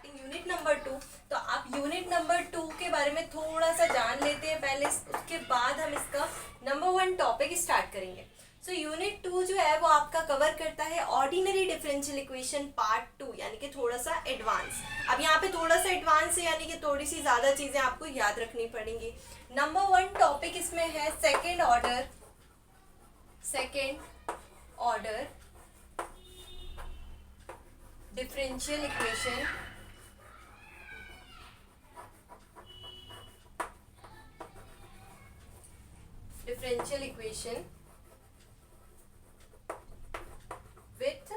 In unit number 2। तो आप unit number 2 के बारे में थोड़ा सा जान लेते हैं पहले, उसके बाद हम इसका नंबर 1 टॉपिक स्टार्ट करेंगे। सो यूनिट 2 जो है वो आपका कवर करता है ऑर्डिनरी डिफरेंशियल इक्वेशन पार्ट 2, यानी कि थोड़ा सा एडवांस। अब यहाँ पे थोड़ा सा एडवांस है, यानी कि थोड़ी सी ज़्यादा चीज़ें आपको याद रखनी पड़ेंगी। नंबर 1 टॉपिक इसमें है second order differential equation with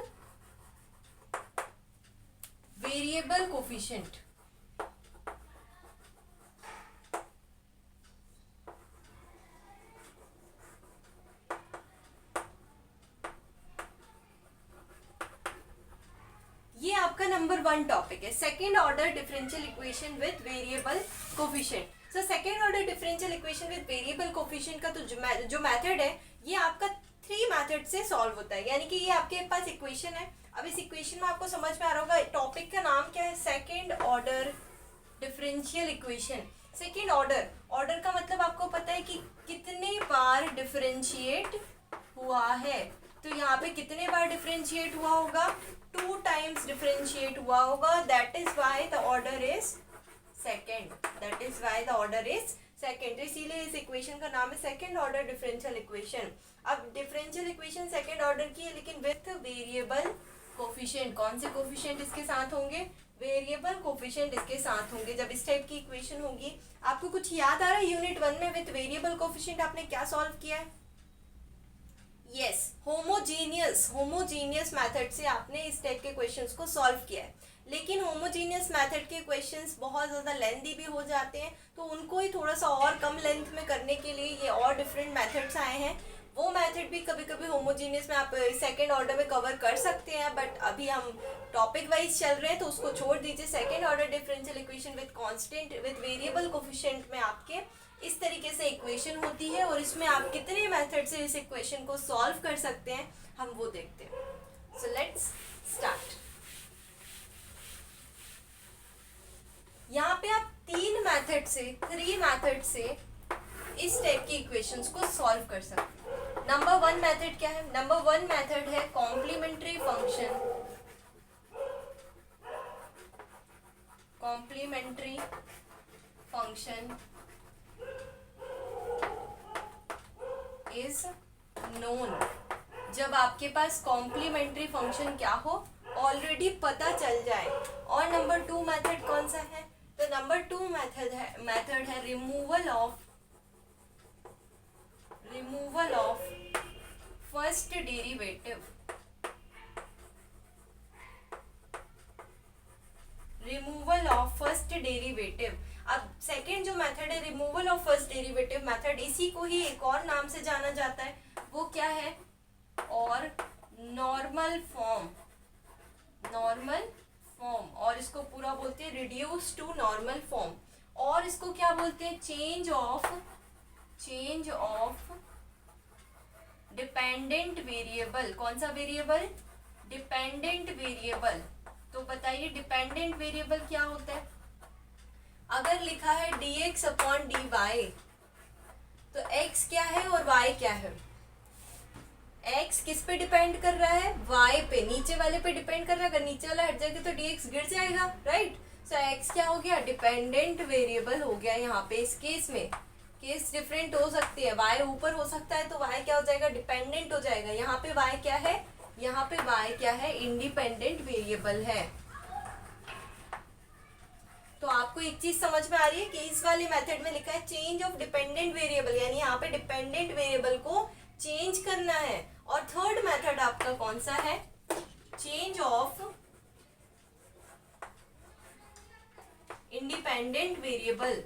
variable coefficient। ये आपका नंबर 1 टॉपिक है, second order differential equation with variable coefficient. So second order differential equation with variable coefficient का तो जो मेथड है ये आपका 3 मेथड से सॉल्व होता है, यानी कि ये आपके पास इक्वेशन है। अब इस इक्वेशन में आपको समझ में आ रहा होगा टॉपिक का नाम क्या है, second order differential equation. Second order का मतलब आपको पता है कि कितने बार डिफरेंशिएट हुआ है। तो यहाँ पे कितने बार डिफरेंशिएट हुआ होगा, 2 टाइम्स डिफरेंशिएट हुआ होगा, that is why the order is second. इसीलिए इस इक्वेशन का नाम है सेकेंड ऑर्डर डिफरेंशियल इक्वेशन। अब डिफरेंशियल इक्वेशन सेकेंड ऑर्डर की है, लेकिन विथ वेरिएबल कोफिशिएंट। कौन से कोफिशिएंट इसके साथ होंगे, वेरिएबल कोफिशिएंट इसके साथ होंगे। जब इस टाइप की इक्वेशन होगी, आपको कुछ याद आ रहा है यूनिट 1 में विथ वेरिएबल कोफिशिएंट आपने क्या सॉल्व किया है? यस, होमोजीनियस मेथड से आपने इस टाइप के क्वेश्चंस को सॉल्व किया है। लेकिन होमोजीनियस मेथड के क्वेश्चंस बहुत ज़्यादा लेंथी भी हो जाते हैं, तो उनको ही थोड़ा सा और कम लेंथ में करने के लिए ये और डिफरेंट मेथड्स आए हैं। वो मेथड भी कभी कभी होमोजीनियस में आप सेकेंड ऑर्डर में कवर कर सकते हैं, बट अभी हम टॉपिक वाइज चल रहे हैं तो उसको छोड़ दीजिए। Second order differential equation with variable coefficient में आपके इस तरीके से इक्वेशन होती है, और इसमें आप कितने मेथड से इस इक्वेशन को सॉल्व कर सकते हैं हम वो देखते हैं। So let's start. यहाँ पे आप 3 मेथड से इस टाइप की इक्वेशंस को सॉल्व कर सकते हैं। नंबर 1 मेथड क्या है? नंबर 1 मेथड है कॉम्प्लीमेंट्री फंक्शन इज नोन। जब आपके पास कॉम्प्लीमेंट्री फंक्शन क्या हो ऑलरेडी पता चल जाए। और नंबर 2 मेथड कौन सा है? तो नंबर 2 मेथड है रिमूवल ऑफ फर्स्ट डेरिवेटिव। अब सेकेंड जो मेथड है removal of first derivative method, इसी को ही एक और नाम से जाना जाता है, वो क्या है? और नॉर्मल फॉर्म, और इसको पूरा बोलते हैं रिड्यूस टू नॉर्मल फॉर्म। और इसको क्या बोलते हैं? Change of dependent variable. कौन सा वेरिएबल? Dependent variable. तो बताइए डिपेंडेंट वेरिएबल क्या होता है? अगर लिखा है dx अपॉन dy, तो x क्या है और y क्या है? x किस पे डिपेंड कर रहा है? y पे, नीचे वाले पे डिपेंड कर रहा है। अगर नीचे वाला हट जाएगा तो dx गिर जाएगा, राइट? सो x क्या हो गया? डिपेंडेंट वेरिएबल हो गया। यहाँ पे इस केस में केस डिफरेंट हो सकती है, y ऊपर हो सकता है तो y क्या हो जाएगा? डिपेंडेंट हो जाएगा। यहाँ पे y क्या है? यहाँ पे y क्या है? इंडिपेंडेंट वेरिएबल है। तो आपको एक चीज समझ में आ रही है कि इस वाली मेथड में लिखा है चेंज ऑफ डिपेंडेंट वेरिएबल, यानी यहाँ पे डिपेंडेंट वेरिएबल को चेंज करना है। और थर्ड मेथड आपका कौन सा है? Change of independent variable.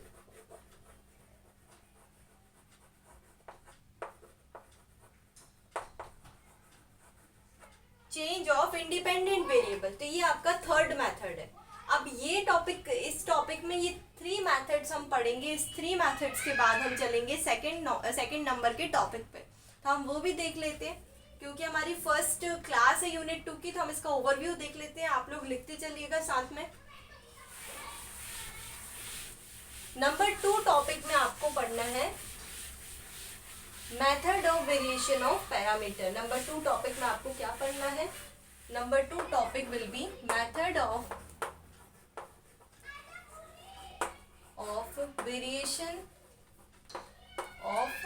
तो ये आपका थर्ड मेथड है। अब ये टॉपिक, इस टॉपिक में ये 3 मेथड्स हम पढ़ेंगे। इस 3 मेथड्स के बाद हम चलेंगे सेकंड नंबर के टॉपिक पे, तो हम वो भी देख लेते हैं। क्योंकि हमारी फर्स्ट क्लास है यूनिट 2 की, तो हम इसका ओवरव्यू देख लेते हैं। आप लोग लिखते चलिएगा साथ में। नंबर 2 टॉपिक में आपको पढ़ना है method of variation of parameter. Number 2 topic में आपको क्या पढ़ना है? Number 2 topic will be method of variation of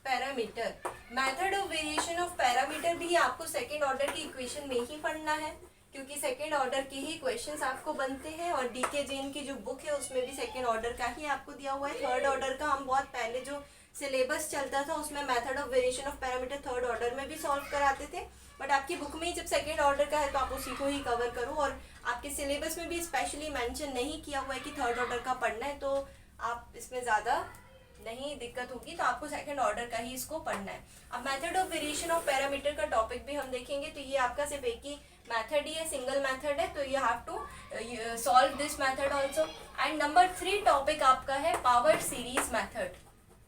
parameter. Method of variation of parameter भी आपको सेकेंड ऑर्डर की इक्वेशन में ही पढ़ना है, क्योंकि सेकेंड ऑर्डर के ही क्वेश्चंस आपको बनते हैं, और डीके जैन की जो बुक है उसमें भी सेकेंड ऑर्डर का ही आपको दिया हुआ है। थर्ड ऑर्डर का हम बहुत पहले जो सिलेबस चलता था उसमें method of variation of parameter third order में भी सॉल्व कराते थे, बट आपकी बुक में ही जब सेकेंड ऑर्डर का है तो आप उसी को ही कवर करो, और आपके सिलेबस में भी स्पेशली मेंशन नहीं किया हुआ है कि थर्ड ऑर्डर का पढ़ना है, तो आप इसमें ज़्यादा नहीं दिक्कत होगी, तो आपको सेकंड ऑर्डर का ही इसको पढ़ना है। अब method of variation of parameter का टॉपिक भी हम देखेंगे, तो ये आपका सिर्फ एक ही मेथड ही है, सिंगल मेथड है, तो you have to solve this method also. And number 3 topic आपका है power series method.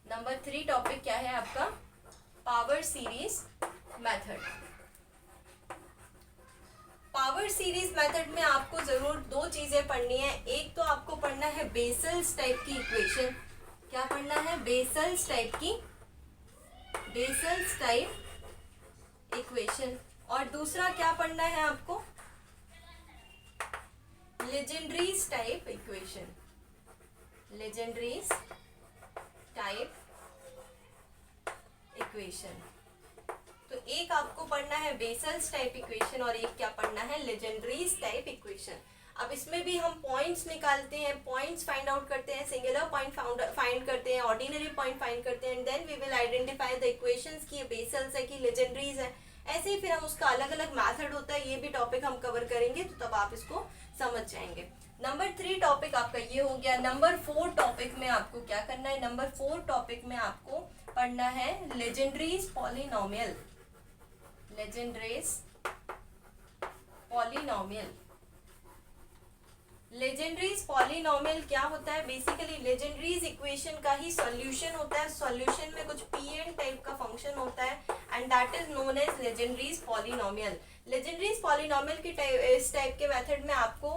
Number 3 topic क्या है आपका? Power series method. Power series method में आपको जरूर 2 चीजें पढ़नी है। एक तो आपको पढ़ना है बेसल्स टाइप की इक्वेशन। क्या पढ़ना है? Bessel's type equation. और दूसरा क्या पढ़ना है आपको? Legendre's type equation. Legendre's type equation. तो एक आपको पढ़ना है बेसल्स टाइप इक्वेशन और एक क्या पढ़ना है? लेजेंड्रीज टाइप इक्वेशन। अब इसमें भी हम पॉइंट्स निकालते हैं, पॉइंट्स फाइंड आउट करते हैं, सिंगुलर पॉइंट फाइंड करते हैं, ऑर्डिनरी पॉइंट फाइंड करते हैं, and then we will identify the equations की बेसल्स है कि लेजेंड्रीज है। ऐसे ही फिर हम उसका अलग अलग मेथड होता है, ये भी टॉपिक हम कवर करेंगे, तो तब आप इसको समझ जाएंगे। नंबर 3 टॉपिक आपका ये हो गया। नंबर 4 टॉपिक में आपको क्या करना है? नंबर 4 टॉपिक में आपको पढ़ना है लेजेंड्रीज polynomial. Legendre's polynomial. Legendre's polynomial क्या होता है? बेसिकली लेजेंड्रीज इक्वेशन का ही सॉल्यूशन होता है। सॉल्यूशन में कुछ pn टाइप का फंक्शन होता है, and that is known as Legendre's polynomial. Legendre's polynomial के इस टाइप के मेथड में आपको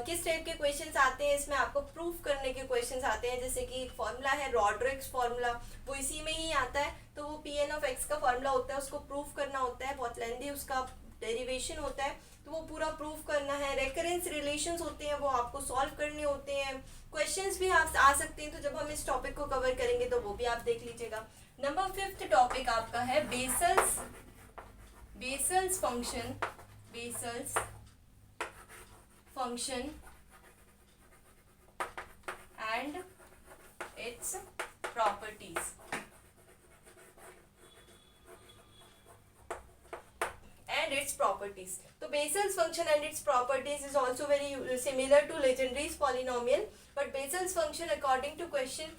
किस टाइप के क्वेश्चंस आते हैं? इसमें आपको प्रूफ करने के क्वेश्चंस आते हैं, जैसे कि एक फॉर्मूला है रॉड्रिक्स फॉर्मूला, वो इसी में ही आता है, तो वो pn ऑफ x का फॉर्मूला होता है, उसको प्रूफ करना होता है, बहुत लेंथी उसका डेरिवेशन होता है, तो वो पूरा प्रूफ करना है। रेकरेंस रिलेशंस होते हैं, वो आपको सॉल्व करने होते हैं। क्वेश्चंस भी आप आ सकते हैं, तो जब हम इस टॉपिक को कवर करेंगे तो वो भी आप देख लीजिएगा। नंबर 5 टॉपिक आपका है vessels function. Vessels function and its properties. And its properties. So Bessel's function and its properties is also very similar to Legendre's polynomial, but Bessel's function according to question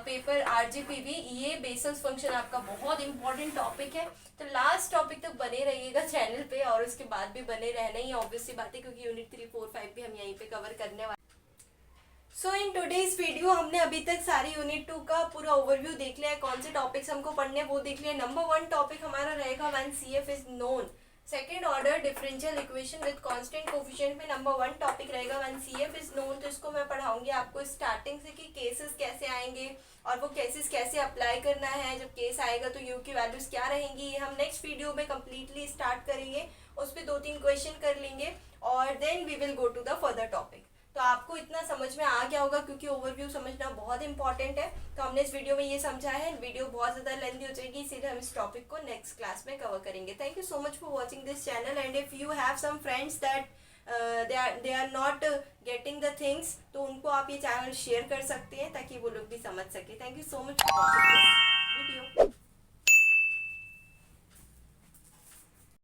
paper RGPV, ये vessels function आपका बहुत important topic है, तो last topic तक बने रहिएगा channel पे, और उसके बाद भी बने रहना ही ऑब्वियस सी बात है, क्योंकि यूनिट 3, 4, 5 भी हम यहीं पे कवर करने वाले। सो इन टुडेज वीडियो हमने अभी तक सारी यूनिट 2 का पूरा ओवरव्यू देख लिया है, कौन से टॉपिक्स हमको पढ़ने हैं वो देख लिया। नंबर 1 टॉपिक हमारा रहेगा when CF is known, second order differential equation with constant coefficient में नंबर 1 टॉपिक रहेगा व्हेन CF इज नोन। तो इसको मैं पढ़ाऊंगी आपको स्टार्टिंग से कि केसेस कैसे आएंगे और वो केसेस कैसे अप्लाई करना है, जब केस आएगा तो यू की वैल्यूज क्या रहेंगी, ये हम नेक्स्ट वीडियो में कम्प्लीटली स्टार्ट करेंगे, उस पर 2-3 क्वेश्चन कर लेंगे, और then we will go to the further topic. तो आपको इतना समझ में आ गया होगा, क्योंकि ओवरव्यू समझना बहुत इंपॉर्टेंट है, तो हमने इस वीडियो में ये समझा है। वीडियो बहुत ज़्यादा लेंथी हो जाएगी, इसीलिए हम इस टॉपिक को नेक्स्ट क्लास में कवर करेंगे। Thank you so much for watching this channel, and if you have some friends that they are not getting the things, तो उनको आप ये चैनल शेयर कर सकते हैं ताकि वो लोग भी समझ सके। Thank you so much for watching this video.